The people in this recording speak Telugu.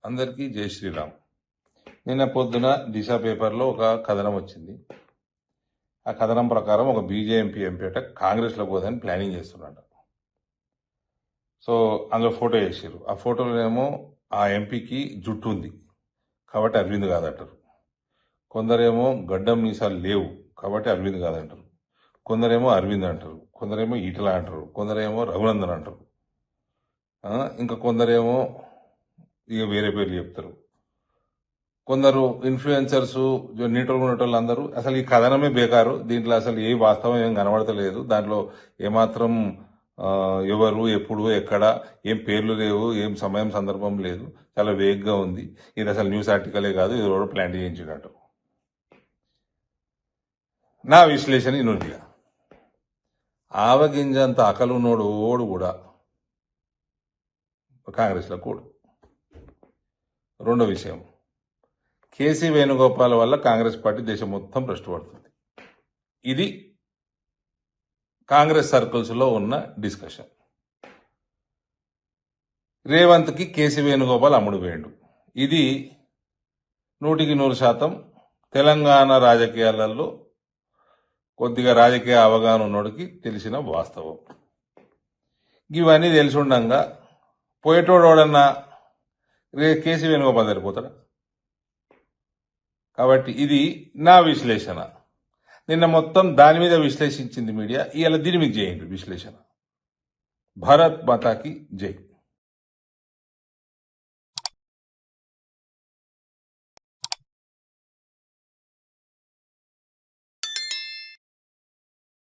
అందరికీ జై శ్రీరామ్. నిన్న పొద్దున దిశ పేపర్లో ఒక కథనం వచ్చింది. ఆ కథనం ప్రకారం ఒక బీజేపీ ఎంపీ అట కాంగ్రెస్లో పోదని ప్లానింగ్ చేస్తున్నాడు. సో అందులో ఫోటో వేసారు. ఆ ఫోటోలోనేమో ఆ ఎంపీకి జుట్టు ఉంది కాబట్టి అరవింద్ కాదంటారు. కొందరేమో గడ్డం మీసాలు లేవు కాబట్టి అరవింద్ కాదంటారు. కొందరేమో అరవింద్ అంటారు. కొందరేమో ఈటల అంటారు. కొందరేమో రఘునందన్ అంటారు. ఇంకా కొందరేమో ఇక వేరే పేర్లు చెప్తారు. కొందరు ఇన్ఫ్లుయెన్సర్స్ నీటోళ్ళు అందరూ అసలు ఈ కథనమే బేకారు. దీంట్లో అసలు ఏ వాస్తవం ఏం కనబడతలేదు. దాంట్లో ఏమాత్రం ఎవరు ఎప్పుడు ఎక్కడ ఏం పేర్లు లేవు, ఏం సమయం సందర్భం లేదు. చాలా వేగ్గా ఉంది. ఇది అసలు న్యూస్ ఆర్టికలే కాదు, ఇది ఎవరో ప్లాన్ చేయించినట్టు. నా విశ్లేషణ ఇనుడిగా ఆవగింజంత అకలున్నోడు ఓడు కూడా కాంగ్రెస్లో కూడు. రెండో విషయం, కేసీ వేణుగోపాల్ వల్ల కాంగ్రెస్ పార్టీ దేశం మొత్తం భ్రష్టుపడుతుంది. ఇది కాంగ్రెస్ సర్కిల్స్లో ఉన్న డిస్కషన్. రేవంత్కి కేసీ వేణుగోపాల్ అమ్ముడు వేయండు. ఇది 100% తెలంగాణ రాజకీయాలలో కొద్దిగా రాజకీయ అవగాహన ఉన్నోడికి తెలిసిన వాస్తవం. ఇవన్నీ తెలిసి ఉండగా పోయేటోడన్నా కేసీ వేణుగోపాల్ సరిపోతాడా? కాబట్టి ఇది నా విశ్లేషణ. నిన్న మొత్తం దాని మీద విశ్లేషించింది మీడియా, ఇవాళ దీని మీద చేయండి విశ్లేషణ. భారత్ మాతాకి జై.